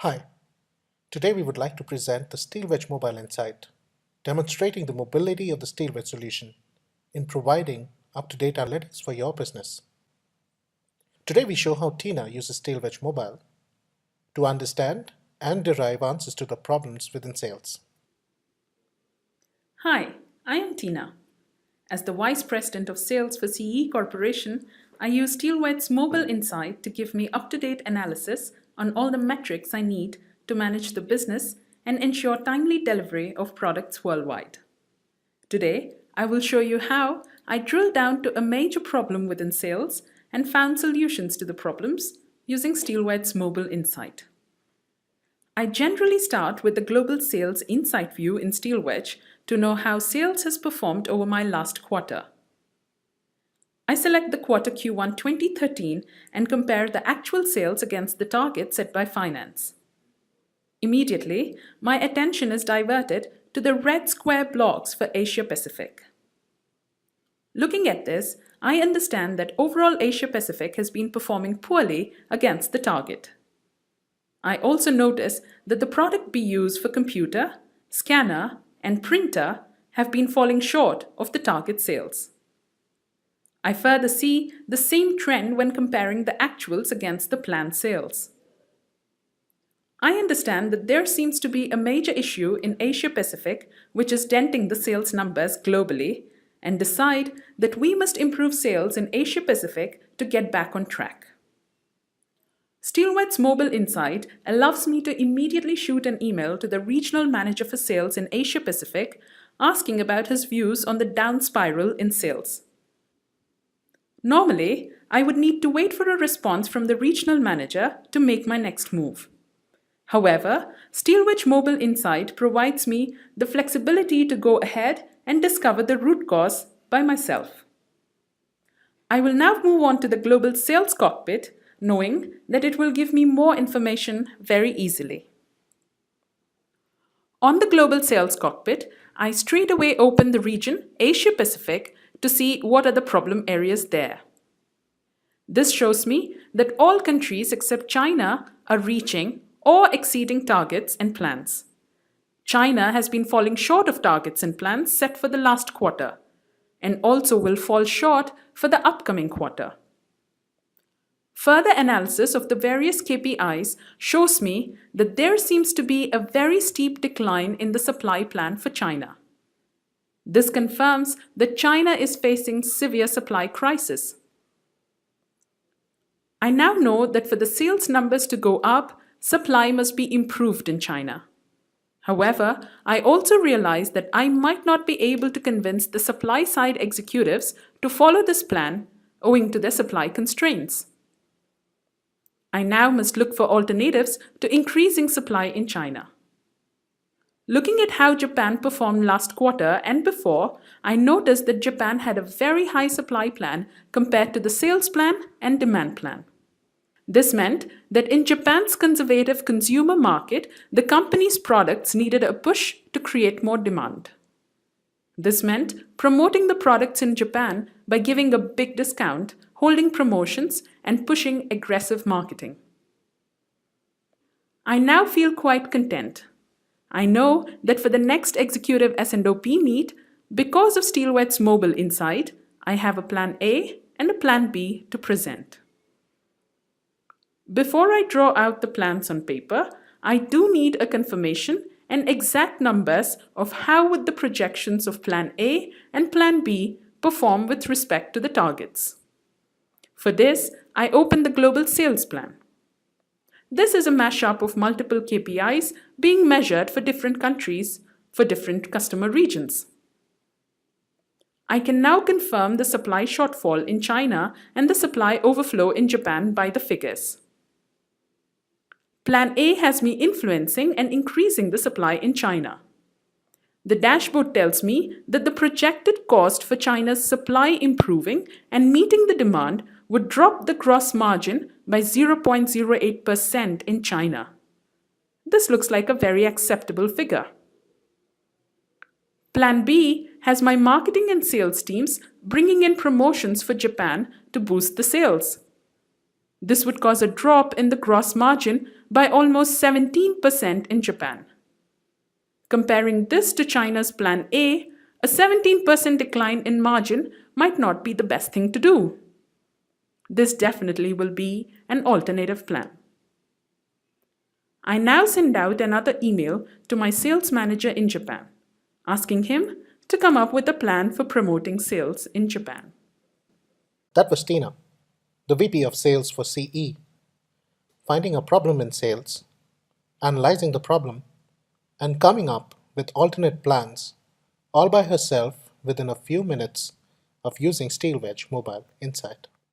Hi, today we would like to present the Steelwedge Mobile Insight, demonstrating the mobility of the Steelwedge solution in providing up-to-date analytics for your business. Today we show how Tina uses Steelwedge Mobile to understand and derive answers to the problems within sales. Hi, I am Tina. As the Vice President of Sales for CE Corporation, I use Steelwedge's Mobile Insight to give me up-to-date analysis on all the metrics I need to manage the business and ensure timely delivery of products worldwide. Today, I will show you how I drilled down to a major problem within sales and found solutions to the problems using Steelwedge's Mobile Insight. I generally start with the Global Sales Insight view in Steelwedge to know how sales has performed over my last quarter. I select the quarter Q1 2013 and compare the actual sales against the target set by finance. Immediately, my attention is diverted to the red square blocks for Asia Pacific. Looking at this, I understand that overall Asia Pacific has been performing poorly against the target. I also notice that the product BUs for computer, scanner, and printer have been falling short of the target sales. I further see the same trend when comparing the actuals against the planned sales. I understand that there seems to be a major issue in Asia Pacific which is denting the sales numbers globally, and decide that we must improve sales in Asia Pacific to get back on track. Steelwedge's Mobile Insight allows me to immediately shoot an email to the Regional Manager for Sales in Asia Pacific asking about his views on the down spiral in sales. Normally, I would need to wait for a response from the Regional Manager to make my next move. However, Steelwedge Mobile Insight provides me the flexibility to go ahead and discover the root cause by myself. I will now move on to the Global Sales Cockpit, knowing that it will give me more information very easily. On the Global Sales Cockpit, I straight away open the region Asia Pacific to see what are the problem areas there. This shows me that all countries except China are reaching or exceeding targets and plans. China has been falling short of targets and plans set for the last quarter, and also will fall short for the upcoming quarter. Further analysis of the various KPIs shows me that there seems to be a very steep decline in the supply plan for China. This confirms that China is facing severe supply crisis. I now know that for the sales numbers to go up, supply must be improved in China. However, I also realize that I might not be able to convince the supply side executives to follow this plan owing to their supply constraints. I now must look for alternatives to increasing supply in China. Looking at how Japan performed last quarter and before, I noticed that Japan had a very high supply plan compared to the sales plan and demand plan. This meant that in Japan's conservative consumer market, the company's products needed a push to create more demand. This meant promoting the products in Japan by giving a big discount, holding promotions, and pushing aggressive marketing. I now feel quite content. I know that for the next executive S&OP meet, because of Steelwedge's Mobile Insight, I have a plan A and a plan B to present. Before I draw out the plans on paper, I do need a confirmation and exact numbers of how would the projections of plan A and plan B perform with respect to the targets. For this, I open the global sales plan. This is a mashup of multiple KPIs being measured for different countries, for different customer regions. I can now confirm the supply shortfall in China and the supply overflow in Japan by the figures. Plan A has me influencing and increasing the supply in China. The dashboard tells me that the projected cost for China's supply improving and meeting the demand would drop the gross margin by 0.08% in China. This looks like a very acceptable figure. Plan B has my marketing and sales teams bringing in promotions for Japan to boost the sales. This would cause a drop in the gross margin by almost 17% in Japan. Comparing this to China's Plan A, a 17% decline in margin might not be the best thing to do. This definitely will be an alternative plan. I now send out another email to my sales manager in Japan, asking him to come up with a plan for promoting sales in Japan. That was Tina, the VP of Sales for CE, finding a problem in sales, analyzing the problem, and coming up with alternate plans all by herself within a few minutes of using Steelwedge Mobile Insight.